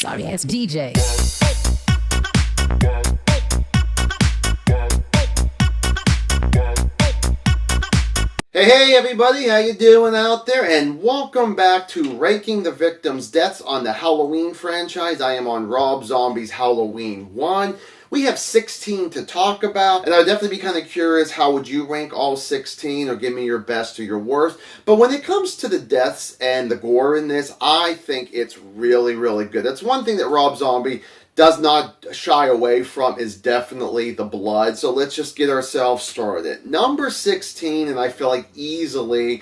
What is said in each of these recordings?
Sorry ass DJ. Hey everybody, how you doing out there? And welcome back to Ranking the Victims' Deaths on the Halloween franchise. I am on Rob Zombie's Halloween 1. We have 16 to talk about, and I would definitely be kind of curious, how would you rank all 16, or give me your best or your worst? But when it comes to the deaths and the gore in this, I think it's really, really good. That's one thing that Rob Zombie does not shy away from, is definitely the blood. So let's just get ourselves started. Number 16, and I feel like easily,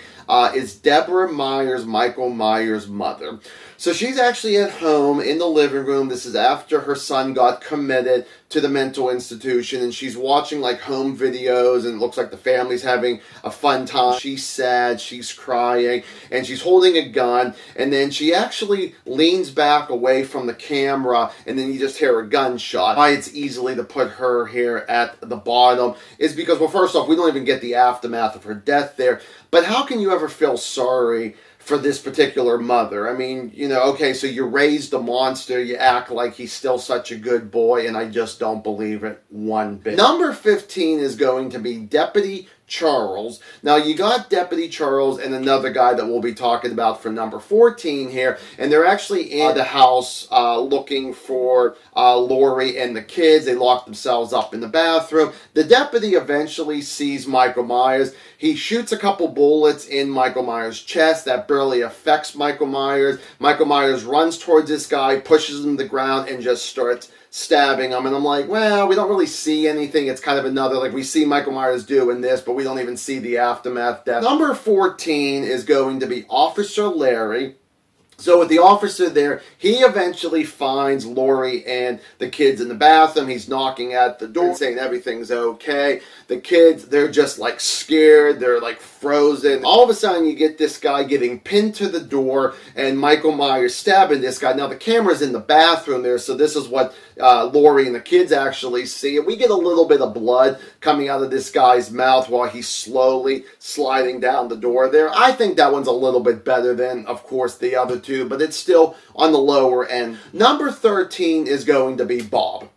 is Deborah Myers, Michael Myers' mother. So she's actually at home in the living room. This is after her son got committed to the mental institution, and she's watching like home videos, and it looks like the family's having a fun time. She's sad, she's crying, and she's holding a gun, and then she actually leans back away from the camera, and then you just hear a gunshot. Why it's easily to put her here at the bottom is because, well, first off, we don't even get the aftermath of her death there, but how can you ever feel sorry for this particular mother? I mean, you know, okay, so you raised a monster, you act like he's still such a good boy, and I just don't believe it one bit. Number 15 is going to be Deputy Charles. Now, you got Deputy Charles and another guy that we'll be talking about for number 14 here, and they're actually in the house looking for Laurie and the kids. They lock themselves up in the bathroom. The deputy eventually sees Michael Myers. He shoots a couple bullets in Michael Myers' chest. That barely affects Michael Myers. Michael Myers runs towards this guy, pushes him to the ground, and just starts stabbing him. And I'm like, well, we don't really see anything. It's kind of another, like we see Michael Myers do in this, but we don't even see the aftermath death. Number 14 is going to be Officer Larry. So with the officer there, he eventually finds Laurie and the kids in the bathroom. He's knocking at the door saying everything's okay. The kids, they're just like scared. They're like frozen. All of a sudden you get this guy getting pinned to the door and Michael Myers stabbing this guy. Now the camera's in the bathroom there, so this is what Laurie and the kids actually see. And we get a little bit of blood coming out of this guy's mouth while he's slowly sliding down the door there. I think that one's a little bit better than, of course, the other two, but it's still on the lower end. Number 13 is going to be Bob.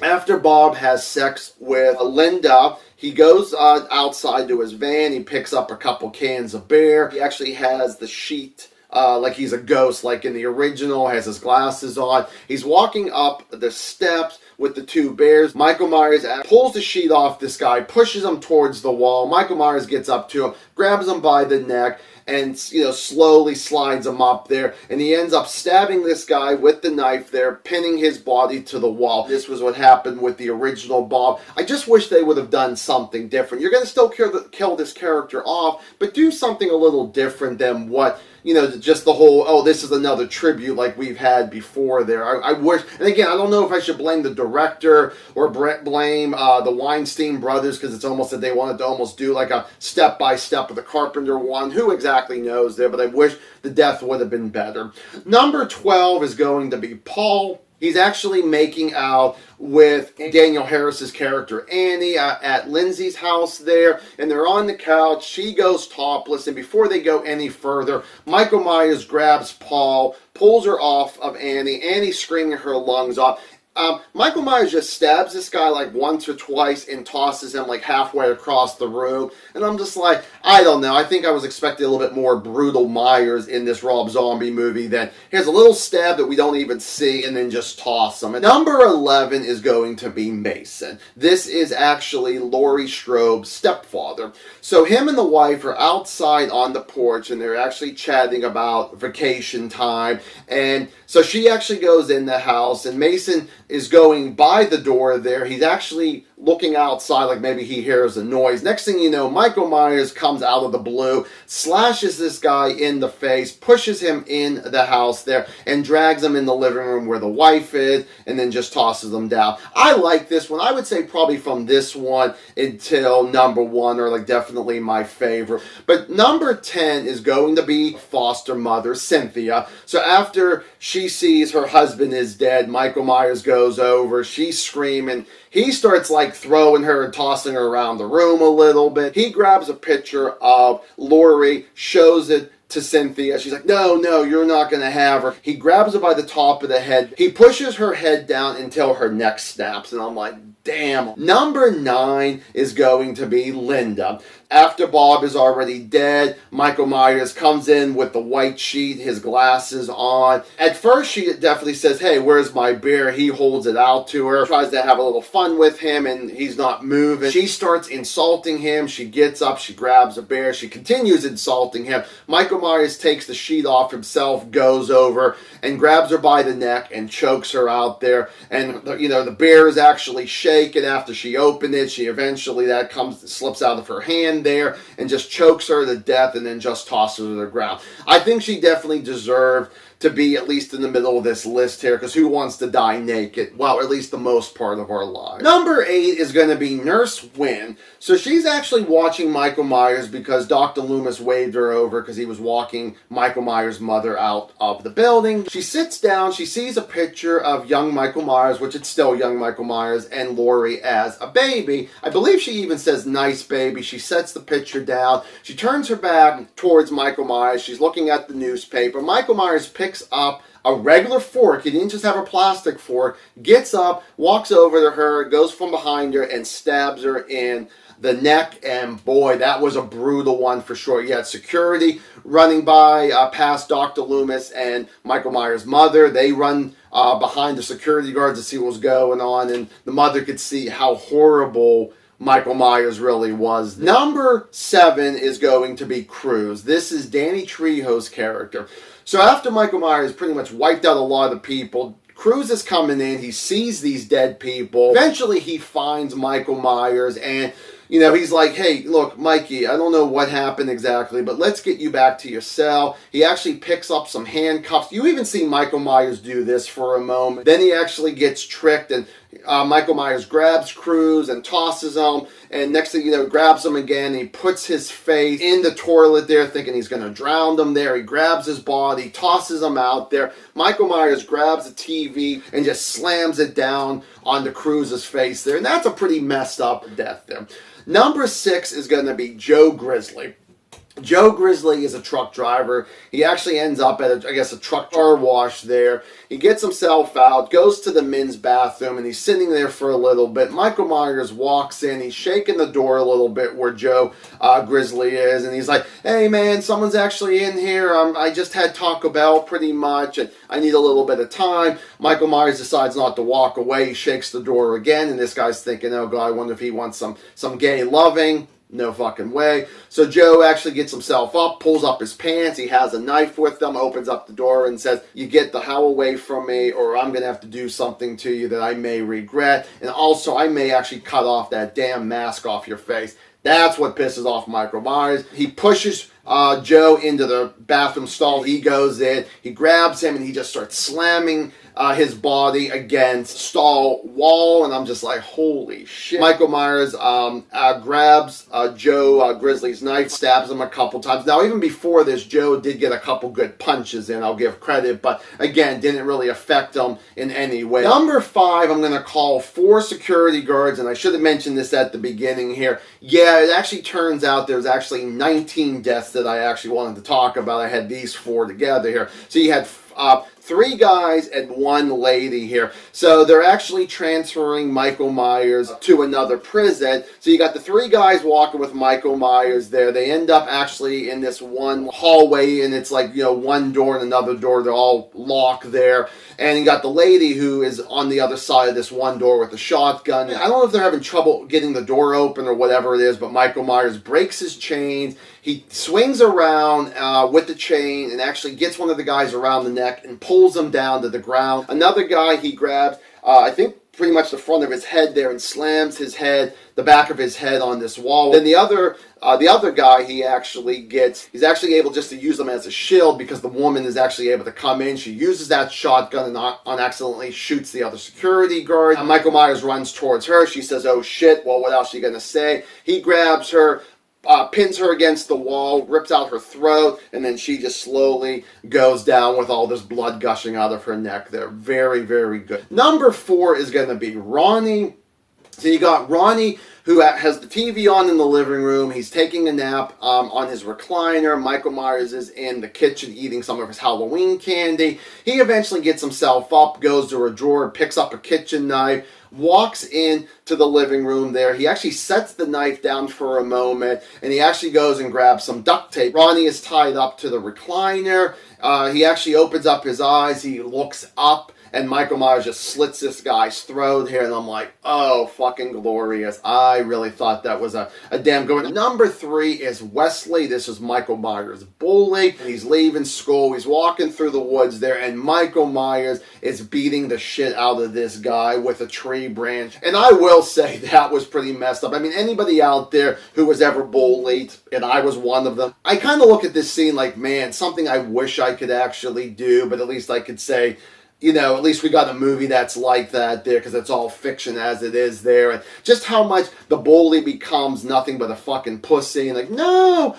After Bob has sex with Linda, he goes outside to his van. He picks up a couple cans of beer. He actually has the sheet like he's a ghost, like in the original, has his glasses on. He's walking up the steps with the two bears. Michael Myers pulls the sheet off this guy, pushes him towards the wall. Michael Myers gets up to him, grabs him by the neck, and, you know, slowly slides him up there, and he ends up stabbing this guy with the knife there, pinning his body to the wall. This was what happened with the original Bob. I just wish they would have done something different. You're going to still kill this character off, but do something a little different than what, you know, just the whole, oh, this is another tribute like we've had before there. I wish, and again, I don't know if I should blame the director or blame the Weinstein brothers, because it's almost that they wanted to almost do like a step-by-step of the Carpenter one. Who exactly knows there, but I wish the death would have been better. Number 12 is going to be Paul. He's actually making out with Danielle Harris's character Annie at Lindsay's house there, and they're on the couch. She goes topless, and before they go any further, Michael Myers grabs Paul, pulls her off of Annie. Annie's screaming her lungs off. Michael Myers just stabs this guy like once or twice and tosses him like halfway across the room. And I'm just like, I don't know. I think I was expecting a little bit more brutal Myers in this Rob Zombie movie than here's a little stab that we don't even see and then just toss him. And number 11 is going to be Mason. This is actually Laurie Strode's stepfather. So him and the wife are outside on the porch, and they're actually chatting about vacation time. And so she actually goes in the house, and Mason is going by the door there. He's actually looking outside like maybe he hears a noise. Next thing you know, Michael Myers comes out of the blue, slashes this guy in the face, pushes him in the house there, and drags him in the living room where the wife is, and then just tosses him down. I like this one. I would say probably from this one until number 1 are like definitely my favorite. But number 10 is going to be foster mother Cynthia. So after she sees her husband is dead, Michael Myers goes over, she's screaming. He starts like throwing her and tossing her around the room a little bit. He grabs a picture of Laurie, shows it to Cynthia. She's like, no, you're not going to have her. He grabs her by the top of the head. He pushes her head down until her neck snaps. And I'm like, damn. Number 9 is going to be Linda. After Bob is already dead, Michael Myers comes in with the white sheet, his glasses on. At first, she definitely says, hey, where's my beer? He holds it out to her, tries to have a little fun with him, and he's not moving. She starts insulting him. She gets up, she grabs a bear, she continues insulting him. Michael Myers takes the sheet off himself, goes over, and grabs her by the neck and chokes her out there. And, the bear is actually shaken after she opened it. She eventually, slips out of her hand there and just chokes her to death and then just tosses her to the ground. I think she definitely deserved to be at least in the middle of this list here, because who wants to die naked? Well, at least the most part of our lives. Number 8 is going to be Nurse Wynn. So she's actually watching Michael Myers because Dr. Loomis waved her over because he was walking Michael Myers' mother out of the building. She sits down, she sees a picture of young Michael Myers, which it's still young Michael Myers, and Laurie as a baby. I believe she even says, nice baby. She sets the picture down. She turns her back towards Michael Myers. She's looking at the newspaper. Michael Myers picks up a regular fork. He didn't just have a plastic fork. Gets up, walks over to her, goes from behind her, and stabs her in the neck. And boy, that was a brutal one for sure. You had security running by past Dr. Loomis and Michael Myers' mother. They run behind the security guards to see what was going on, and the mother could see how horrible Michael Myers really was. Number 7 is going to be Cruz. This is Danny Trejo's character. So after Michael Myers pretty much wiped out a lot of people, Cruz is coming in. He sees these dead people. Eventually, he finds Michael Myers, and he's like, hey, look, Mikey, I don't know what happened exactly, but let's get you back to your cell. He actually picks up some handcuffs. You even see Michael Myers do this for a moment. Then he actually gets tricked, and Michael Myers grabs Cruz and tosses him, and next thing you know, grabs him again. He puts his face in the toilet there, thinking he's going to drown him there. He grabs his body, tosses him out there. Michael Myers grabs the TV and just slams it down onto Cruz's face there, and that's a pretty messed up death there. Number 6 is going to be Joe Grizzly. Joe Grizzly is a truck driver. He actually ends up at, a truck car wash there. He gets himself out, goes to the men's bathroom, and he's sitting there for a little bit. Michael Myers walks in. He's shaking the door a little bit where Joe Grizzly is, and he's like, hey, man, someone's actually in here. I just had Taco Bell pretty much, and I need a little bit of time. Michael Myers decides not to walk away. He shakes the door again, and this guy's thinking, oh, God, I wonder if he wants some gay loving. No fucking way. So Joe actually gets himself up, pulls up his pants. He has a knife with him, opens up the door and says, you get the hell away from me, or I'm going to have to do something to you that I may regret. And also, I may actually cut off that damn mask off your face. That's what pisses off Michael Myers. He pushes Joe into the bathroom stall. He goes in, he grabs him, and he just starts slamming his body against stall wall, and I'm just like, holy shit. Michael Myers grabs Joe Grizzly's knife, stabs him a couple times. Now, even before this, Joe did get a couple good punches in, I'll give credit, but again, didn't really affect him in any way. Number 5, I'm going to call 4 security guards, and I should have mentioned this at the beginning here. Yeah, it actually turns out there's actually 19 deaths that I actually wanted to talk about. I had these 4 together here. So you had 3 guys and 1 lady here. So they're actually transferring Michael Myers to another prison. So you got the 3 guys walking with Michael Myers there. They end up actually in this one hallway, and it's like, one door and another door. They're all locked there. And you got the lady who is on the other side of this one door with a shotgun. I don't know if they're having trouble getting the door open or whatever it is, but Michael Myers breaks his chains. He swings around with the chain and actually gets one of the guys around the neck and pulls him down to the ground. Another guy he grabs, I think pretty much the front of his head there, and slams the back of his head on this wall. Then the other guy he's actually able just to use them as a shield because the woman is actually able to come in. She uses that shotgun and unaccidentally shoots the other security guard. Michael Myers runs towards her. She says, oh shit, well, what else are you going to say? He grabs her, pins her against the wall, rips out her throat, and then she just slowly goes down with all this blood gushing out of her neck there. Very, very good. Number 4 is going to be Ronnie. So you got Ronnie, who has the TV on in the living room. He's taking a nap on his recliner. Michael Myers is in the kitchen eating some of his Halloween candy. He eventually gets himself up, goes to a drawer, picks up a kitchen knife, walks in to the living room there. He actually sets the knife down for a moment, and he actually goes and grabs some duct tape. Ronnie is tied up to the recliner. He actually opens up his eyes. He looks up, and Michael Myers just slits this guy's throat here, and I'm like, oh, fucking glorious. I really thought that was a damn good one. Number 3 is Wesley. This is Michael Myers' bully. He's leaving school. He's walking through the woods there, and Michael Myers is beating the shit out of this guy with a tree branch. And I will say that was pretty messed up. I mean, anybody out there who was ever bullied, and I was one of them, I kind of look at this scene like, man, something I wish I could actually do, but at least I could say, you know, at least we got a movie that's like that there, because it's all fiction as it is there. And just how much the bully becomes nothing but a fucking pussy. And like, no,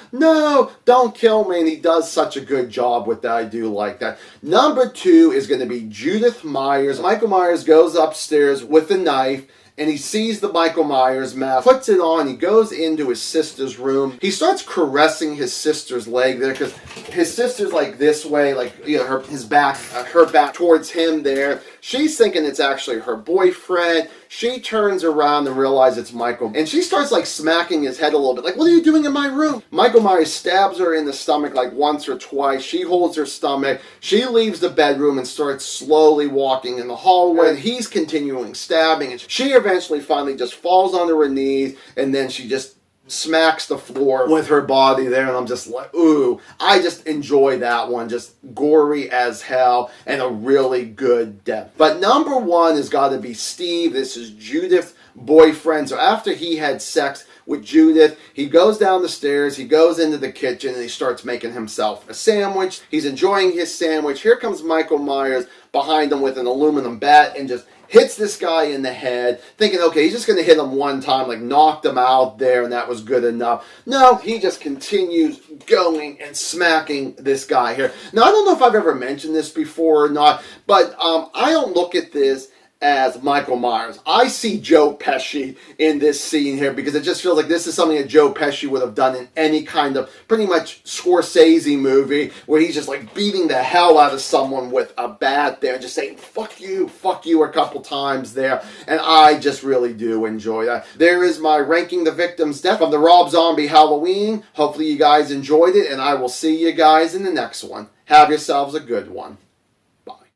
don't kill me. And he does such a good job with that. I do like that. Number 2 is going to be Judith Myers. Michael Myers goes upstairs with a knife, and he sees the Michael Myers mask, puts it on, he goes into his sister's room. He starts caressing his sister's leg there, because his sister's like this way, like, you know, her back towards him there. She's thinking it's actually her boyfriend. She turns around and realizes it's Michael, and she starts like smacking his head a little bit, like, what are you doing in my room? Michael Myers stabs her in the stomach like once or twice. She holds her stomach. She leaves the bedroom and starts slowly walking in the hallway, and he's continuing stabbing, and she eventually finally just falls on her knees, and then she just smacks the floor with her body there, and I'm just like, ooh, I just enjoy that one. Just gory as hell and a really good death. But number 1 has got to be Steve. This is Judith's boyfriend. So after he had sex with Judith, he goes down the stairs, he goes into the kitchen, and he starts making himself a sandwich. He's enjoying his sandwich. Here comes Michael Myers behind him with an aluminum bat and just hits this guy in the head, thinking, okay, he's just going to hit him one time, like knocked him out there, and that was good enough. No, he just continues going and smacking this guy here. Now, I don't know if I've ever mentioned this before or not, but I don't look at this as Michael Myers. I see Joe Pesci in this scene here, because it just feels like this is something that Joe Pesci would have done in any kind of pretty much Scorsese movie, where he's just like beating the hell out of someone with a bat there and just saying fuck you a couple times there, and I just really do enjoy that. There is my Ranking the Victim's Death from the Rob Zombie Halloween. Hopefully you guys enjoyed it, and I will see you guys in the next one. Have yourselves a good one.